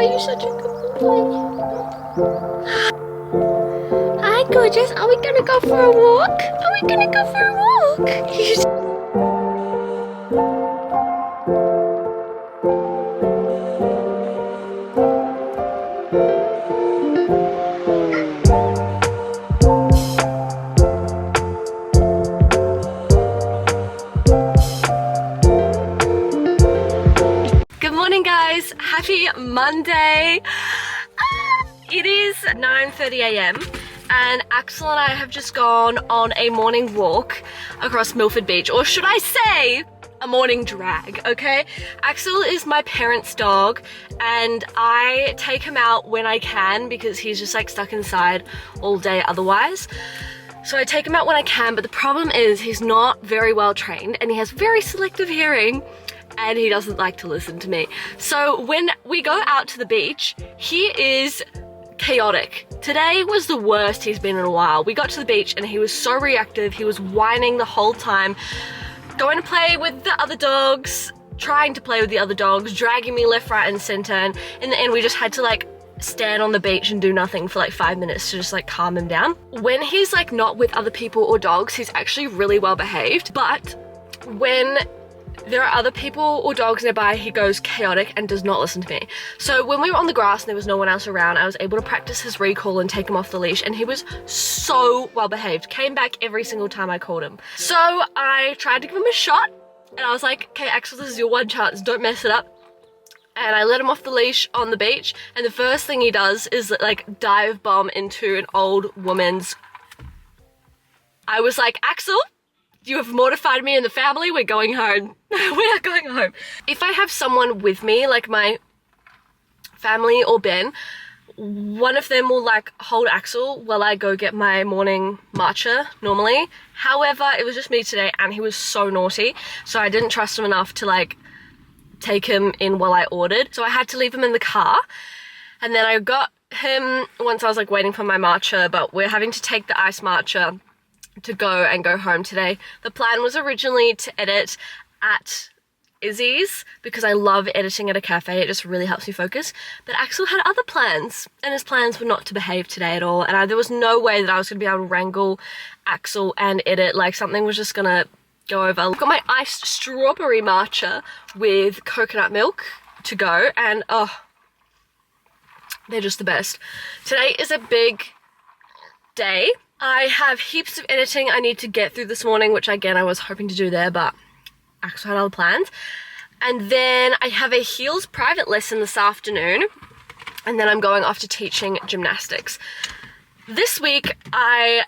boy, you're such a good boy. Hi, gorgeous. Are we gonna go for a walk? Are we gonna go for a walk? Good morning, guys. Happy Monday. It is 9:30 a.m. and Axel and I have just gone on a morning walk across Milford Beach, or should I say a morning drag, okay? Axel is my parents' dog and I take him out when I can because he's just like stuck inside all day otherwise. So I take him out when I can, but the problem is he's not very well trained and he has very selective hearing and he doesn't like to listen to me. So when we go out to the beach, he is chaotic. Today was the worst he's been in a while. We got to the beach and he was so reactive. He was whining the whole time, going to play with the other dogs, trying to play with the other dogs, dragging me left, right, and center. And in the end, we just had to like stand on the beach and do nothing for like 5 minutes to just like calm him down. When he's like not with other people or dogs, he's actually really well behaved. But when there are other people or dogs nearby, he goes chaotic and does not listen to me. So when we were on the grass and there was no one else around, I was able to practice his recall and take him off the leash, and he was so well behaved. Came back every single time I called him. So I tried to give him a shot and I was like, okay, Axel, this is your one chance, don't mess it up. And I let him off the leash on the beach, and the first thing he does is like dive bomb into an old woman's. I was like, Axel, you have mortified me and the family, we're going home. We are going home. If I have someone with me, like my family or Ben, one of them will like hold Axel while I go get my morning matcha normally. However, it was just me today and he was so naughty, so I didn't trust him enough to like take him in while I ordered. So I had to leave him in the car, and then I got him once I was like waiting for my matcha, but we're having to take the iced matcha to go home today. The plan was originally to edit at Izzy's because I love editing at a cafe. It just really helps me focus. But Axel had other plans, and his plans were not to behave today at all. And there was no way that I was going to be able to wrangle Axel and edit. Like, something was just gonna go over. I've got my iced strawberry matcha with coconut milk to go, and oh, they're just the best. Today is a big day. I have heaps of editing I need to get through this morning, which again I was hoping to do there, but Axel had other plans. And then I have a heels private lesson this afternoon, and then I'm going off to teaching gymnastics. This week I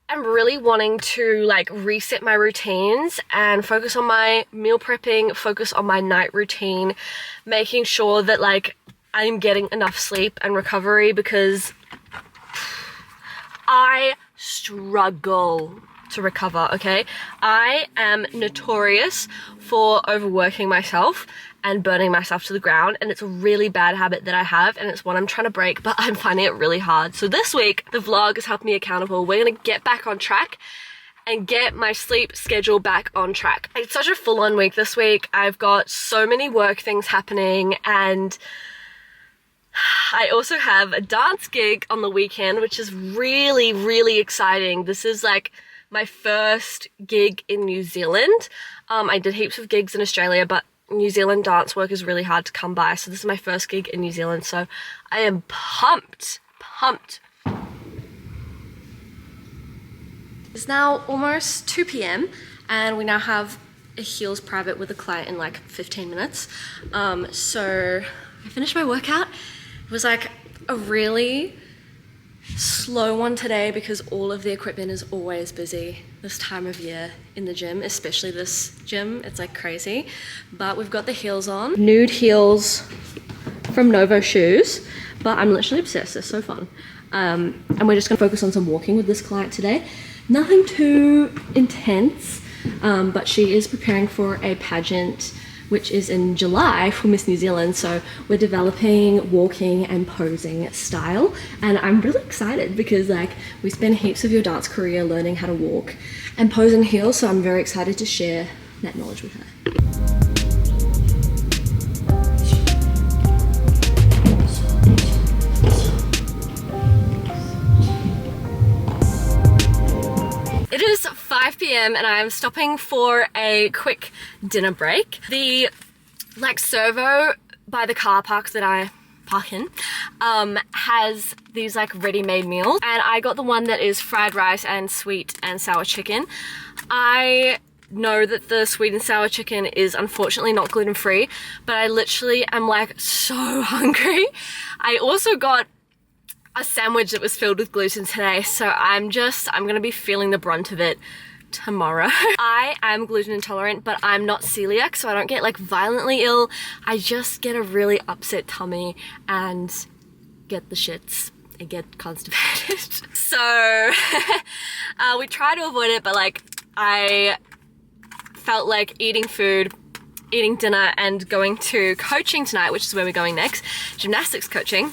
am really wanting to like reset my routines and focus on my meal prepping, focus on my night routine, making sure that like I'm getting enough sleep and recovery, because I struggle to recover, okay? I am notorious for overworking myself and burning myself to the ground, and it's a really bad habit that I have, and it's one I'm trying to break, but I'm finding it really hard. So this week, the vlog has helped me accountable. We're gonna get back on track and get my sleep schedule back on track. It's such a full-on week this week. I've got so many work things happening, and I also have a dance gig on the weekend, which is really, really exciting. This is like my first gig in New Zealand. I did heaps of gigs in Australia, but New Zealand dance work is really hard to come by. So this is my first gig in New Zealand. So I am pumped. It's now almost 2 p.m. and we now have a heels private with a client in like 15 minutes. So I finished my workout. It was like a really slow one today because all of the equipment is always busy this time of year in the gym, especially this gym. It's like crazy. But we've got the heels on. Nude heels from Novo Shoes, but I'm literally obsessed. They're so fun. And we're just gonna focus on some walking with this client today. Nothing too intense, but she is preparing for a pageant which is in July for Miss New Zealand. So we're developing walking and posing style, and I'm really excited because like we spend heaps of your dance career learning how to walk and pose in heels, so I'm very excited to share that knowledge with her. a.m. and I am stopping for a quick dinner break. The servo by the car park that I park in has these ready-made meals, and I got the one that is fried rice and sweet and sour chicken. I know that the sweet and sour chicken is unfortunately not gluten-free, but I literally am so hungry. I also got a sandwich that was filled with gluten today, so I'm gonna be feeling the brunt of it tomorrow. I am gluten intolerant, but I'm not celiac, so I don't get violently ill. I just get a really upset tummy and get the shits. I get constipated. So we try to avoid it, but I felt like eating dinner and going to coaching tonight, which is where we're going next, gymnastics coaching,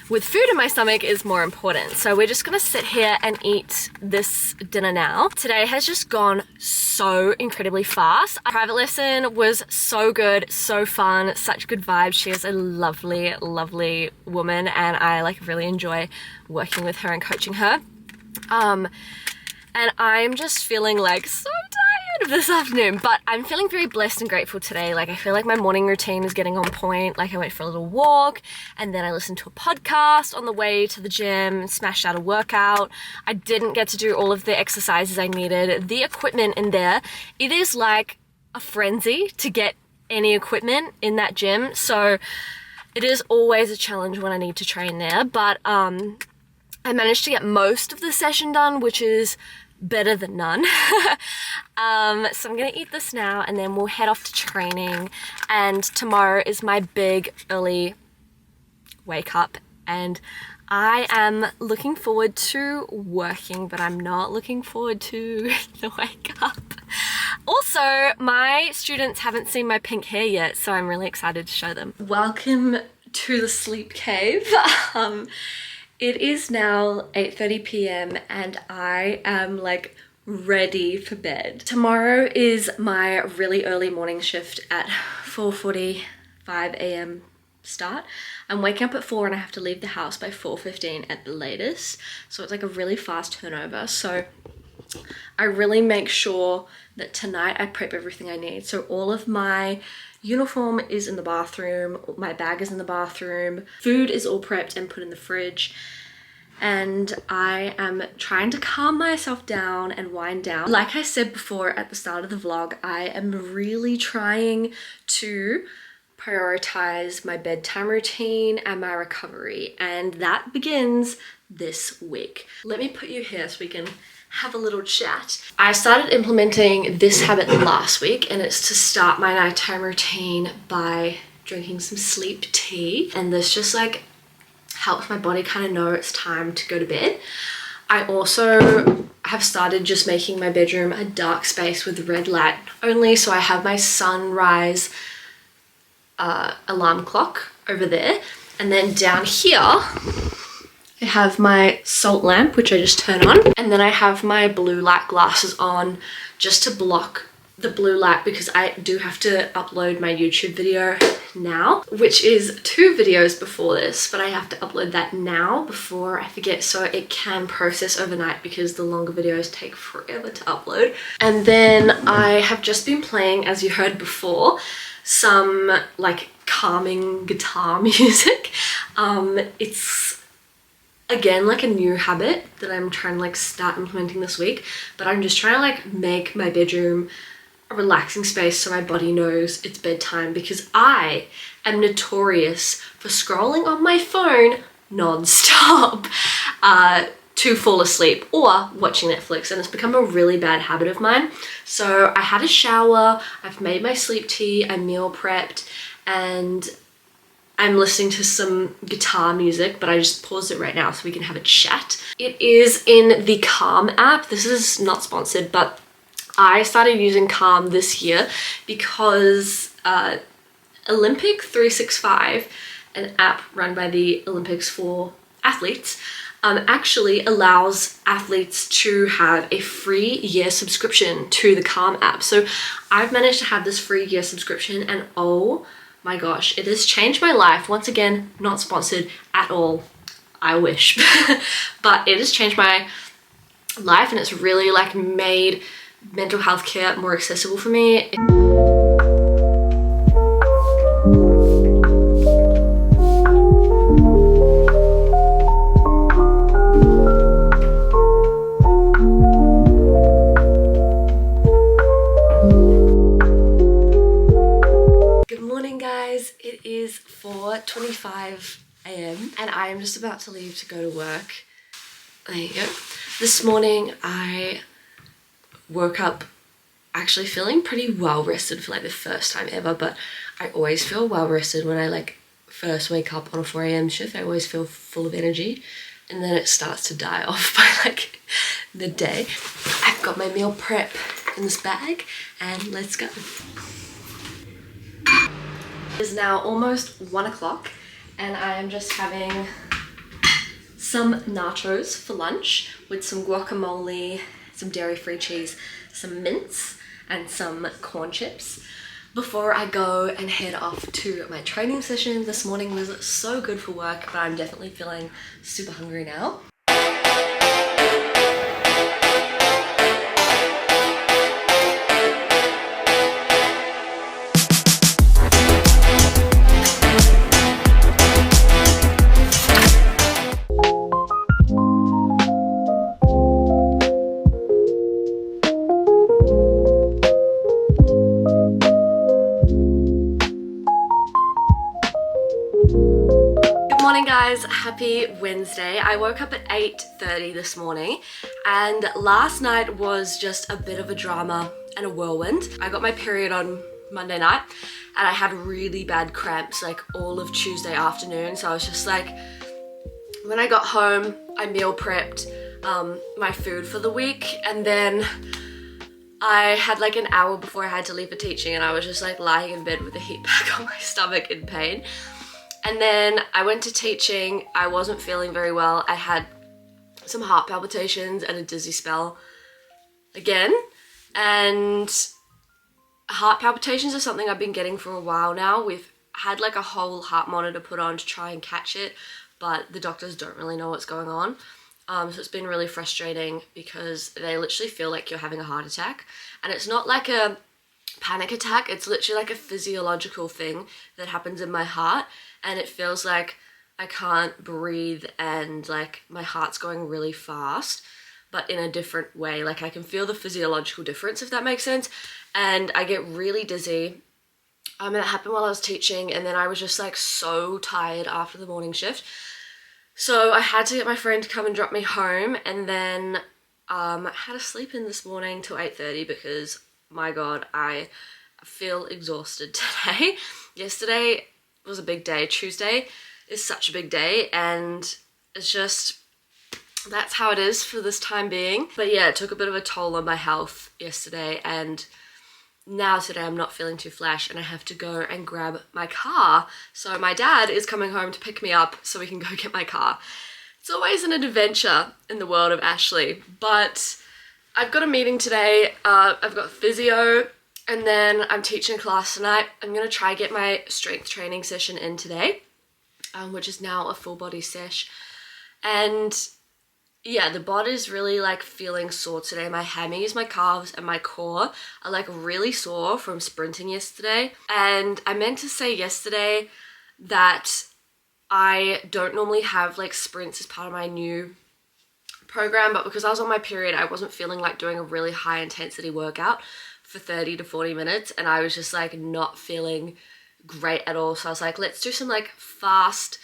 with food in my stomach is more important. So we're just gonna sit here and eat this dinner now. Today has just gone so incredibly fast. Our private lesson was so good, so fun, such good vibes. She is a lovely, lovely woman, and I really enjoy working with her and coaching her. And I'm just feeling so tired this afternoon, but I'm feeling very blessed and grateful today. I feel like my morning routine is getting on point. I went for a little walk, and then I listened to a podcast on the way to the gym, smashed out a workout. I didn't get to do all of the exercises I needed. The equipment in there, it is like a frenzy to get any equipment in that gym. So it is always a challenge when I need to train there, but I managed to get most of the session done, which is better than none. So I'm gonna eat this now, and then we'll head off to training. And tomorrow is my big early wake up, and I am looking forward to working, but I'm not looking forward to the wake up. Also, my students haven't seen my pink hair yet, so I'm really excited to show them. Welcome to the sleep cave. It is now 8:30 p.m. and I am ready for bed. Tomorrow is my really early morning shift at 4:45 a.m. start. I'm waking up at 4 and I have to leave the house by 4:15 at the latest. So it's a really fast turnover. So I really make sure that tonight I prep everything I need. So all of my uniform is in the bathroom, my bag is in the bathroom, food is all prepped and put in the fridge, and I am trying to calm myself down and wind down. Like I said before at the start of the vlog, I am really trying to prioritize my bedtime routine and my recovery, and that begins this week. Let me put you here so we can have a little chat. I started implementing this habit last week, and it's to start my nighttime routine by drinking some sleep tea, and this just helps my body kind of know it's time to go to bed. I also have started just making my bedroom a dark space with red light only, so I have my sunrise alarm clock over there, and then down here I have my salt lamp, which I just turn on, and then I have my blue light glasses on just to block the blue light, because I do have to upload my YouTube video now, which is 2 videos before this, but I have to upload that now before I forget, so it can process overnight, because the longer videos take forever to upload. And then I have just been playing, as you heard before, some calming guitar music. It's again a new habit that I'm trying to start implementing this week, but I'm just trying to make my bedroom a relaxing space so my body knows it's bedtime, because I am notorious for scrolling on my phone non-stop to fall asleep, or watching Netflix, and it's become a really bad habit of mine. So I had a shower, I've made my sleep tea, I meal prepped, and I'm listening to some guitar music, but I just paused it right now so we can have a chat. It is in the Calm app. This is not sponsored, but I started using Calm this year because Olympic 365, an app run by the Olympics for athletes, actually allows athletes to have a free year subscription to the Calm app. So I've managed to have this free year subscription, and oh my gosh, it has changed my life. Once again, not sponsored at all. I wish. But it has changed my life, and it's really like made mental health care more accessible for me. Good morning guys, it is 4:25 a.m. and I am just about to leave to go to work. There you go. This morning I woke up actually feeling pretty well rested for like the first time ever, but I always feel well rested when I like first wake up on a 4 a.m. shift. I always feel full of energy, and then it starts to die off by like midday. I've got my meal prep in this bag and let's go. It is now almost 1 o'clock and I am just having some nachos for lunch with some guacamole, some dairy-free cheese, some mince, and some corn chips before I go and head off to my training session. This morning was so good for work, but I'm definitely feeling super hungry now. Morning guys, happy Wednesday. I woke up at 8:30 this morning and last night was just a bit of a drama and a whirlwind. I got my period on Monday night and I had really bad cramps like all of Tuesday afternoon, so I was just like, when I got home I meal prepped my food for the week, and then I had like an hour before I had to leave for teaching and I was just like lying in bed with a heat pack on my stomach in pain. And then I went to teaching. I wasn't feeling very well. I had some heart palpitations and a dizzy spell again. And heart palpitations are something I've been getting for a while now. We've had like a whole heart monitor put on to try and catch it, but the doctors don't really know what's going on. So it's been really frustrating because they literally feel like you're having a heart attack. And it's not like a panic attack. It's literally like a physiological thing that happens in my heart. And it feels like I can't breathe and like my heart's going really fast, but in a different way. Like I can feel the physiological difference, if that makes sense. And I get really dizzy. And it happened while I was teaching, and then I was just like so tired after the morning shift. So I had to get my friend to come and drop me home, and then I had to sleep in this morning till 8:30 because my God, I feel exhausted today. Yesterday was a big day. Tuesday is such a big day, and it's just, that's how it is for this time being. But yeah, it took a bit of a toll on my health yesterday, and now today I'm not feeling too flash and I have to go and grab my car. So my dad is coming home to pick me up so we can go get my car. It's always an adventure in the world of Ashley, but I've got a meeting today. I've got physio, and then I'm teaching class tonight. I'm going to try get my strength training session in today, which is now a full body sesh. And yeah, the body's really like feeling sore today. My hammies, my calves, and my core are like really sore from sprinting yesterday. And I meant to say yesterday that I don't normally have like sprints as part of my new program, but because I was on my period, I wasn't feeling like doing a really high intensity workout for 30 to 40 minutes, and I was just like not feeling great at all. So I was like, let's do some like fast,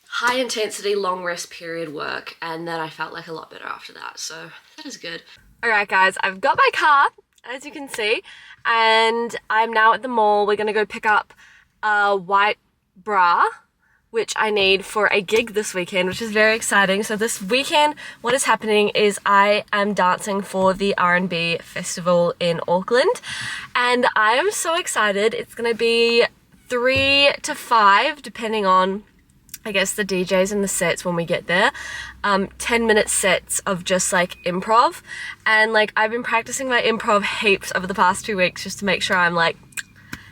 high intensity, long rest period work, and then I felt like a lot better after that, so that is good. All right guys, I've got my car, as you can see, and I'm now at the mall. We're gonna go pick up a white bra, which I need for a gig this weekend, which is very exciting. So this weekend, what is happening is I am dancing for the R&B festival in Auckland, and I am so excited. It's gonna be 3 to 5, depending on, I guess, the DJs and the sets when we get there. 10-minute sets of just like improv, and like I've been practicing my improv heaps over the past 2 weeks just to make sure I'm like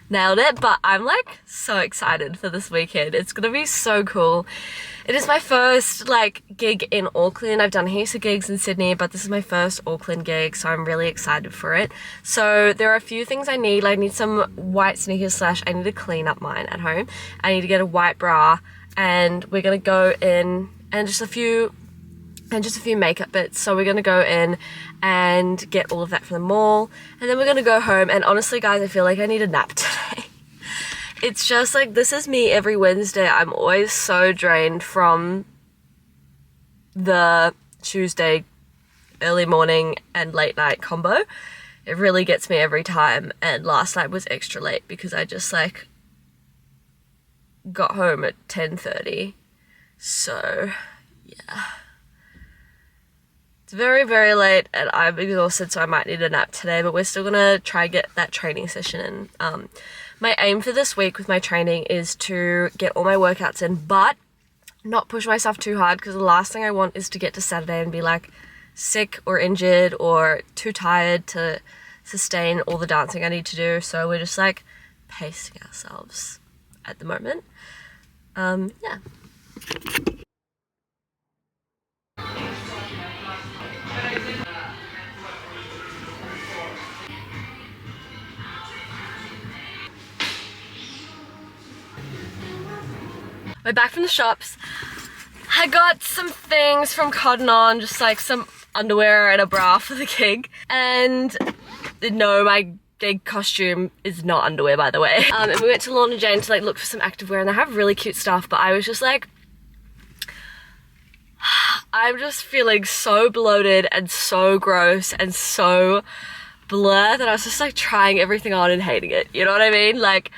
nailed it, but I'm like so excited for this weekend. It's gonna be so cool. It is my first like gig in Auckland. I've done heaps of gigs in Sydney, but this is my first Auckland gig, so I'm really excited for it. So there are a few things I need. I need some white sneakers / I need to clean up mine at home. I need to get a white bra, and we're gonna go in and just a few makeup bits. So we're gonna go in and get all of that from the mall, and then we're gonna go home. And honestly guys, I feel like I need a nap today. It's just like, this is me every Wednesday. I'm always so drained from the Tuesday early morning and late night combo. It really gets me every time, and last night was extra late because I just like got home at 10:30. So yeah, it's very, very late and I'm exhausted, so I might need a nap today, but we're still gonna try get that training session in. My aim for this week with my training is to get all my workouts in, but not push myself too hard, because the last thing I want is to get to Saturday and be like sick or injured or too tired to sustain all the dancing I need to do. So we're just like pacing ourselves at the moment. Yeah. We're back from the shops. I got some things from Cotton On, just like some underwear and a bra for the gig. And no, my gig costume is not underwear, by the way. And we went to Lorna Jane to like look for some activewear, and they have really cute stuff, but I was just like, I'm just feeling so bloated and so gross and so blur that I was just like trying everything on and hating it. You know what I mean? Like,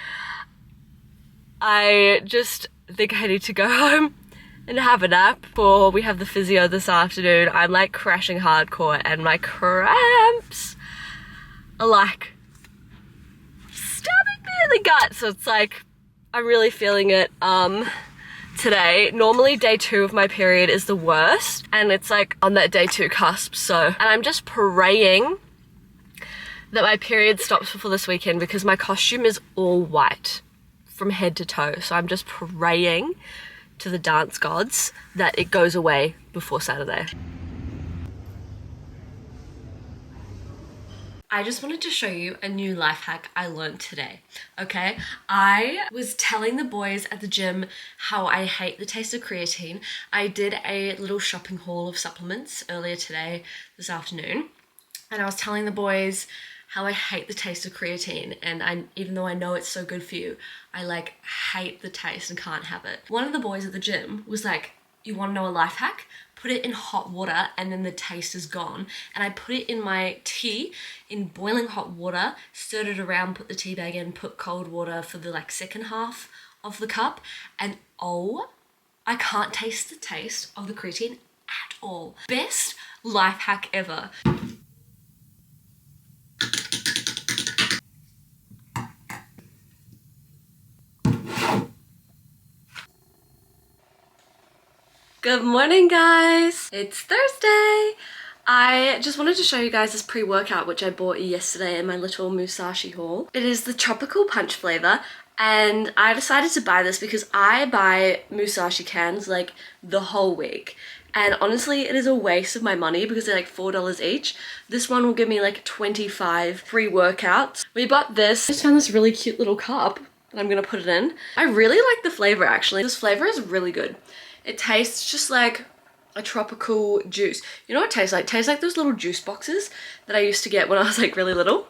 I just think I need to go home and have a nap before we have the physio this afternoon. I'm like crashing hardcore and my cramps are like stabbing me in the gut. So it's like, I'm really feeling it today. Normally day 2 of my period is the worst, and it's like on that day 2 cusp. So, and I'm just praying that my period stops before this weekend, because my costume is all white from head to toe. So I'm just praying to the dance gods that it goes away before Saturday. I just wanted to show you a new life hack I learned today, okay? I was telling the boys at the gym how I hate the taste of creatine. I did a little shopping haul of supplements earlier today, this afternoon, and I was telling the boys how I hate the taste of creatine, and even though I know it's so good for you, I like hate the taste and can't have it. One of the boys at the gym was like, you want to know a life hack? Put it in hot water and then the taste is gone. And I put it in my tea in boiling hot water, stirred it around, put the tea bag in, put cold water for the like second half of the cup, and oh, I can't taste the taste of the creatine at all. Best life hack ever. Good morning guys, it's Thursday. I just wanted to show you guys this pre-workout which I bought yesterday in my little Musashi haul. It is the tropical punch flavor, and I decided to buy this because I buy Musashi cans like the whole week. And honestly, it is a waste of my money because they're like $4 each. This one will give me like 25 free workouts. We bought this. I just found this really cute little cup that I'm gonna put it in. I really like the flavor actually. This flavor is really good. It tastes just like a tropical juice. You know what it tastes like? It tastes like those little juice boxes that I used to get when I was like really little.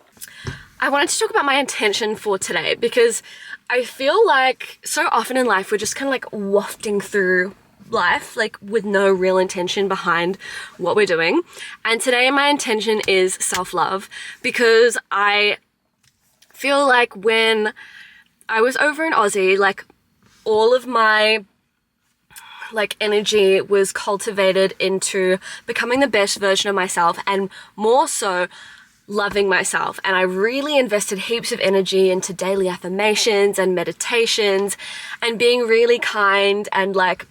I wanted to talk about my intention for today because I feel like so often in life we're just kind of like wafting through life like with no real intention behind what we're doing. And today my intention is self-love, because I feel like when I was over in Aussie, like all of my like energy was cultivated into becoming the best version of myself, and more so loving myself. And I really invested heaps of energy into daily affirmations and meditations and being really kind and like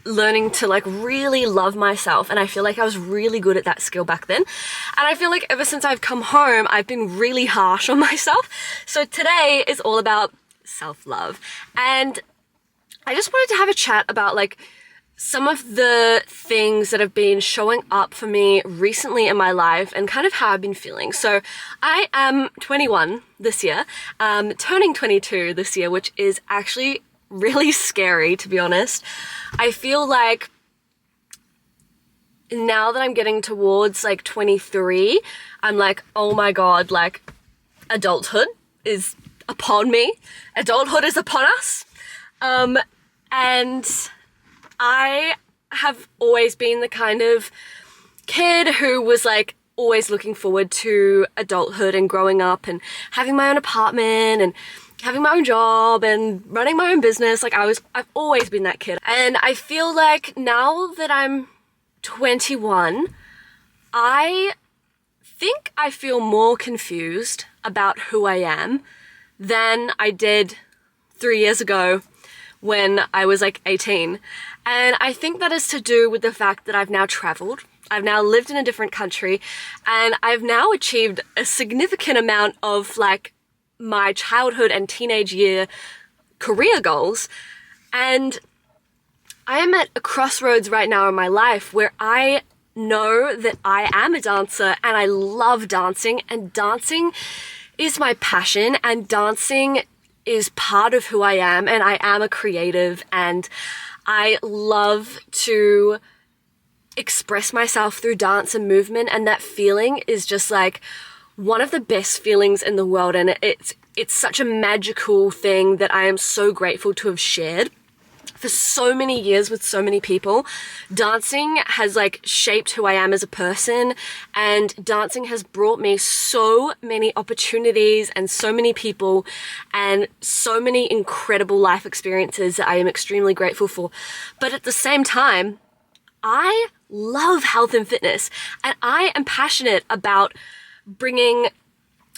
learning to like really love myself, and I feel like I was really good at that skill back then. And I feel like ever since I've come home, I've been really harsh on myself. So today is all about self-love, and I just wanted to have a chat about like some of the things that have been showing up for me recently in my life and kind of how I've been feeling. So I am 21 this year, turning 22 this year, which is actually really scary, to be honest. I feel like now that I'm getting towards like 23, I'm like, oh my God, like adulthood is upon me. Adulthood is upon us. And I have always been the kind of kid who was like always looking forward to adulthood and growing up and having my own apartment and having my own job and running my own business. Like I've always been that kid. And I feel like now that I'm 21, I think I feel more confused about who I am than I did 3 years ago when I was like 18. And I think that is to do with the fact that I've now traveled. I've now lived in a different country, and I've now achieved a significant amount of like my childhood and teenage year career goals. And I am at a crossroads right now in my life where I know that I am a dancer and I love dancing, and dancing is my passion, and dancing is part of who I am, and I am a creative, and I love to express myself through dance and movement, and that feeling is just like one of the best feelings in the world, and it's such a magical thing that I am so grateful to have shared for so many years with so many people. Dancing has like shaped who I am as a person, and dancing has brought me so many opportunities and so many people and so many incredible life experiences that I am extremely grateful for. But at the same time, I love health and fitness, and I am passionate about bringing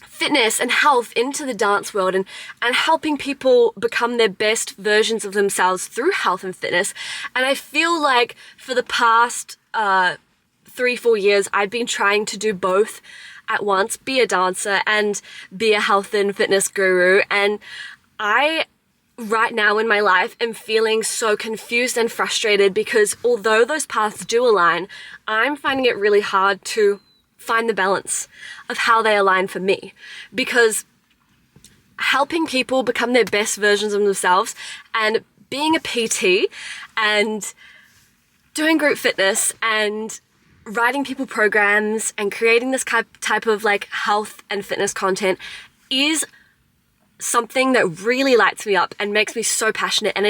fitness and health into the dance world and helping people become their best versions of themselves through health and fitness. And I feel like for the past 3-4 years, I've been trying to do both at once, be a dancer and be a health and fitness guru. And I, right now in my life, am feeling so confused and frustrated because although those paths do align, I'm finding it really hard to find the balance of how they align for me, because helping people become their best versions of themselves and being a PT and doing group fitness and writing people programs and creating this type of like health and fitness content is something that really lights me up and makes me so passionate, and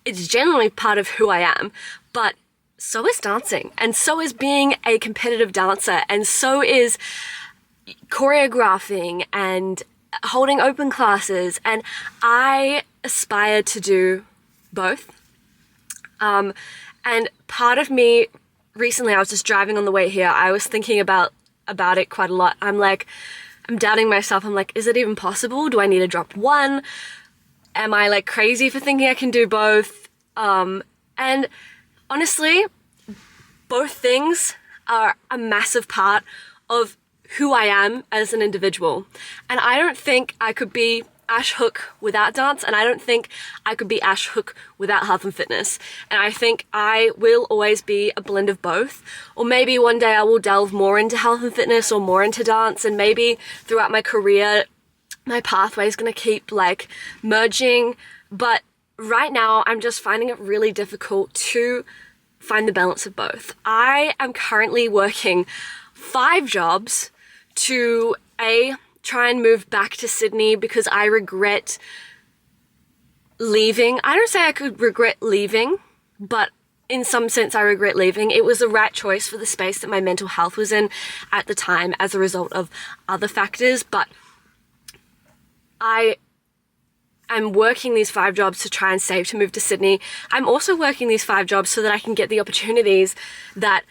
it's generally part of who I am. But so is dancing, and so is being a competitive dancer, and so is choreographing and holding open classes, and I aspire to do both. And part of me, recently I was just driving on the way here, I was thinking about it quite a lot. I'm doubting myself. I'm like, is it even possible? Do I need to drop one? Am I like crazy for thinking I can do both? And honestly, both things are a massive part of who I am as an individual. And I don't think I could be Ash Hook without dance, and I don't think I could be Ash Hook without health and fitness. And I think I will always be a blend of both. Or maybe one day I will delve more into health and fitness or more into dance, and maybe throughout my career, my pathway is going to keep like merging. But right now, I'm just finding it really difficult to find the balance of both. I am currently working 5 jobs to try and move back to Sydney because I regret leaving. I don't say I could regret leaving, but in some sense I regret leaving. It was the right choice for the space that my mental health was in at the time as a result of other factors. But I'm working these 5 jobs to try and save to move to Sydney. I'm also working these 5 jobs so that I can get the opportunities that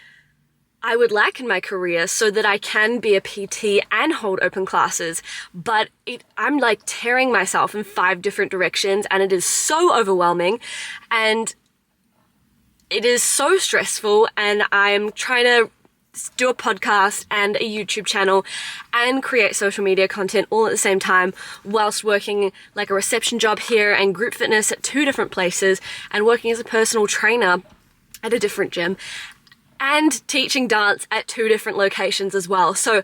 I would like in my career so that I can be a PT and hold open classes. But I'm like tearing myself in 5 different directions, and it is so overwhelming. And it is so stressful, and I'm trying to do a podcast and a YouTube channel and create social media content all at the same time, whilst working like a reception job here and group fitness at 2 different places, and working as a personal trainer at a different gym, and teaching dance at 2 different locations as well. So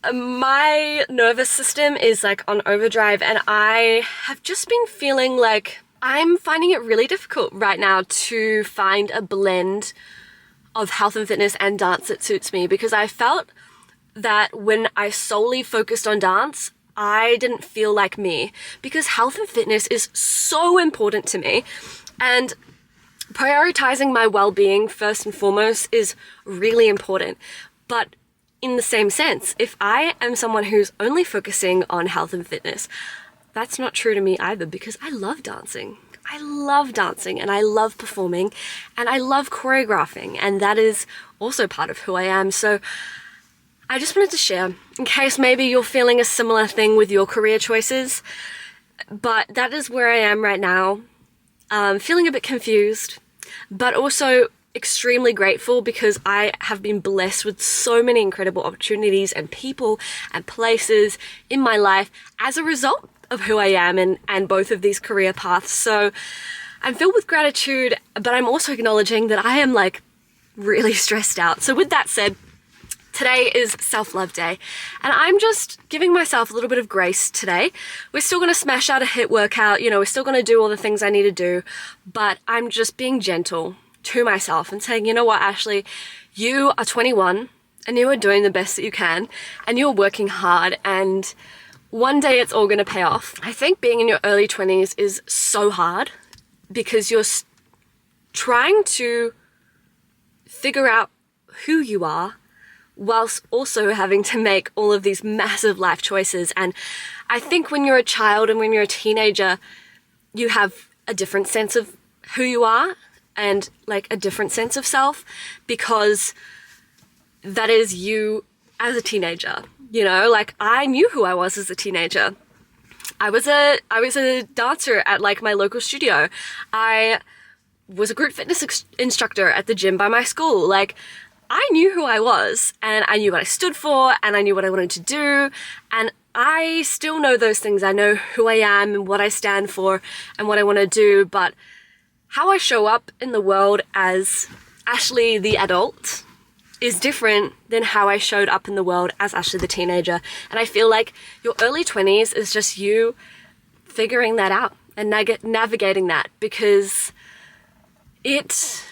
my nervous system is like on overdrive, and I have just been feeling like I'm finding it really difficult right now to find a blend of health and fitness and dance that suits me, because I felt that when I solely focused on dance, I didn't feel like me, because health and fitness is so important to me, and prioritizing my well-being first and foremost is really important. But in the same sense, if I am someone who's only focusing on health and fitness, that's not true to me either, because I love dancing. I love dancing, and I love performing, and I love choreographing, and that is also part of who I am. So I just wanted to share, in case maybe you're feeling a similar thing with your career choices, but that is where I am right now. Feeling a bit confused, but also extremely grateful, because I have been blessed with so many incredible opportunities and people and places in my life as a result of who I am and both of these career paths. So I'm filled with gratitude, but I'm also acknowledging that I am like really stressed out. So with that said, today is self-love day, and I'm just giving myself a little bit of grace today. We're still going to smash out a HIIT workout, you know, we're still going to do all the things I need to do, but I'm just being gentle to myself and saying, you know what, Ashley, you are 21 and you are doing the best that you can, and you're working hard, and one day it's all going to pay off. I think being in your early 20s is so hard, because you're trying to figure out who you are whilst also having to make all of these massive life choices. And I think when you're a child and when you're a teenager, you have a different sense of who you are and like a different sense of self, because that is you as a teenager. You know, like I knew who I was as a teenager. I was a dancer at like my local studio. I was a group fitness instructor at the gym by my school. Like I knew who I was, and I knew what I stood for, and I knew what I wanted to do, and I still know those things. I know who I am and what I stand for and what I want to do, but how I show up in the world as Ashley the adult is different than how I showed up in the world as Ashley the teenager. And I feel like your early 20s is just you figuring that out and navigating that, because it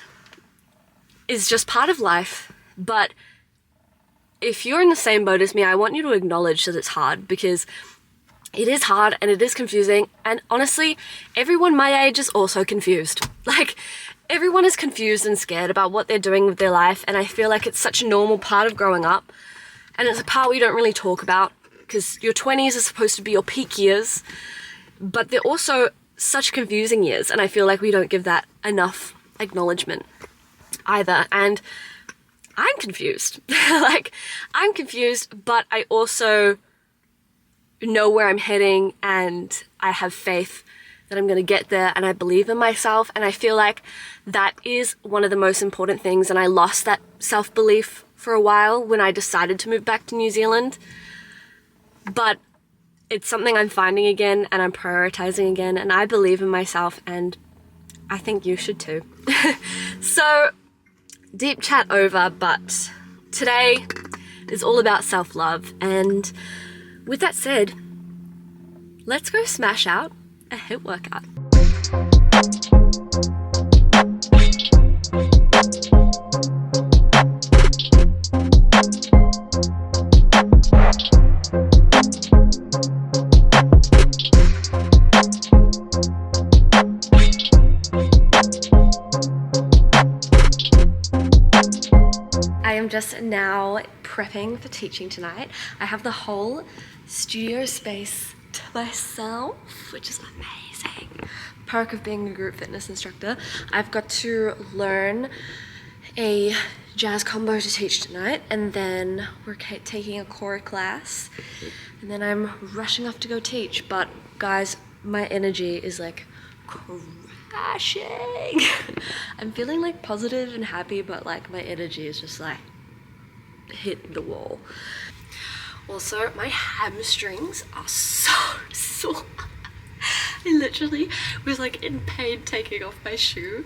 is just part of life. But if you're in the same boat as me, I want you to acknowledge that it's hard, because it is hard and it is confusing. And honestly, everyone my age is also confused. Like, everyone is confused and scared about what they're doing with their life, and I feel like it's such a normal part of growing up, and it's a part we don't really talk about, because your 20s are supposed to be your peak years, but they're also such confusing years, and I feel like we don't give that enough acknowledgement either. And I'm confused. Like, I'm confused, but I also know where I'm heading, and I have faith that I'm going to get there, and I believe in myself, and I feel like that is one of the most important things. And I lost that self-belief for a while when I decided to move back to New Zealand, but it's something I'm finding again, and I'm prioritizing again, and I believe in myself, and I think you should too. So, deep chat over, but today is all about self-love, and with that said, let's go smash out a HIIT workout. I am just now prepping for teaching tonight. I have the whole studio space to myself, which is amazing. Perk of being a group fitness instructor. I've got to learn a jazz combo to teach tonight, and then we're taking a core class, and then I'm rushing off to go teach. But guys, my energy is like crashing. I'm feeling like positive and happy, but like my energy is just like hit the wall. Also, my hamstrings are so sore. I literally was like in pain taking off my shoe.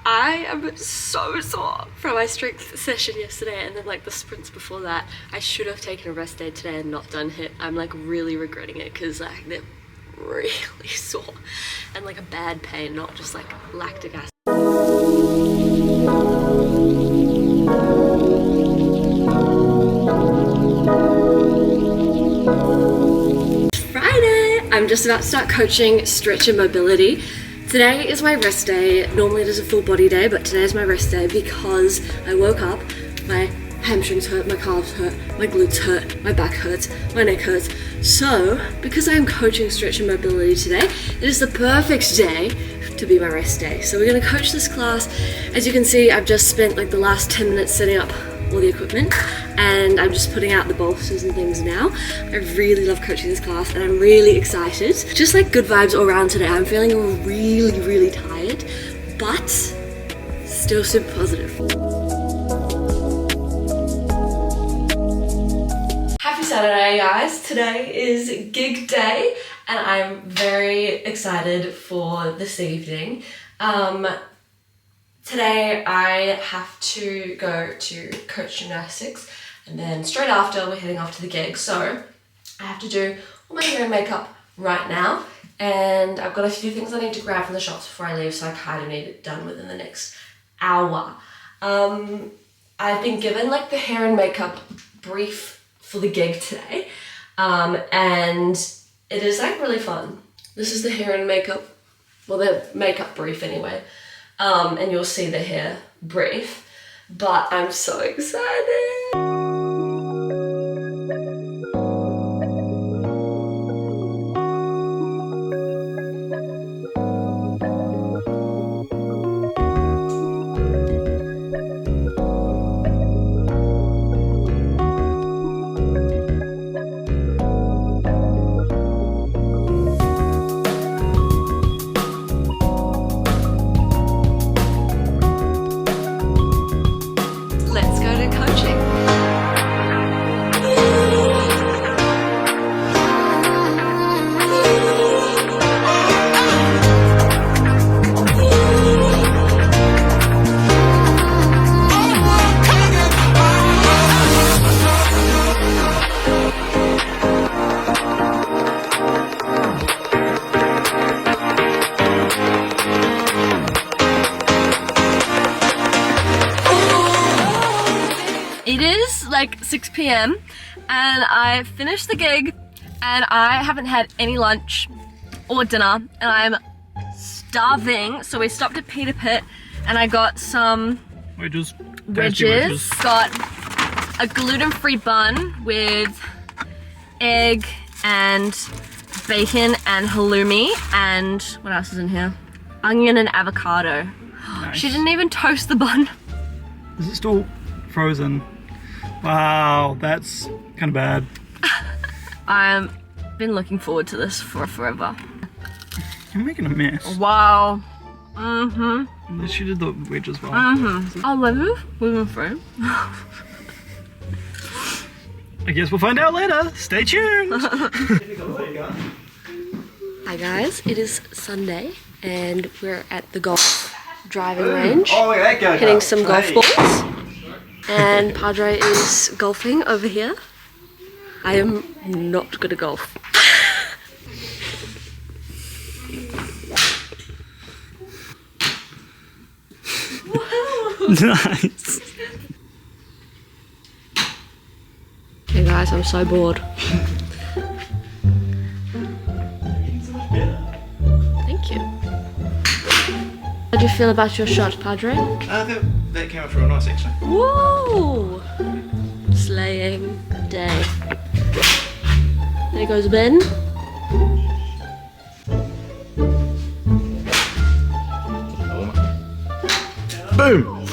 I am so sore from my strength session yesterday, and then like the sprints before that. I should have taken a rest day today and not done HIIT. I'm like really regretting it because like they're really sore and like a bad pain, not just like lactic acid. Friday! I'm just about to start coaching stretch and mobility. Today is my rest day. Normally it is a full body day, but today is my rest day because I woke up, my hamstrings hurt, my calves hurt, my glutes hurt, my back hurts, my neck hurts. So, because I am coaching stretch and mobility today, it is the perfect day to be my rest day. So we're gonna coach this class. As you can see, I've just spent like the last 10 minutes setting up all the equipment and I'm just putting out the bolsters and things now. I really love coaching this class and I'm really excited. Just like good vibes all around today. I'm feeling really tired, but still super positive. Happy Saturday, guys. Today is gig day and I'm very excited for this evening. Today I have to go to coach gymnastics and then straight after we're heading off to the gig. So I have to do all my hair and makeup right now and I've got a few things I need to grab from the shops before I leave, so I kind of need it done within the next hour. I've been given like the hair and makeup brief for the gig today and it is like really fun. This is the hair and makeup, well the makeup brief anyway. And you'll see the hair brief, but I'm so excited. It is like 6 p.m. and I finished the gig and I haven't had any lunch or dinner and I'm starving. So we stopped at Peter Pit and I got some wedges. Got a gluten-free bun with egg and bacon and halloumi and what else is in here? Onion and avocado. Nice. She didn't even toast the bun. Is it still frozen? Wow, that's kind of bad. I've been looking forward to this for forever. You're making a mess. Wow. She did the wedge as well. Oh, wedges? Gluten-free. I guess we'll find out later. Stay tuned. Hi guys, it is Sunday and we're at the golf driving range. Oh, look at that guy. Hitting some golf balls. And Padre is golfing over here. I am not good at golf. Nice. Hey guys, I'm so bored. Thank you. How do you feel about your shot, Padre? That came out real nice actually. Woo! Slaying day. There goes Ben. Boom!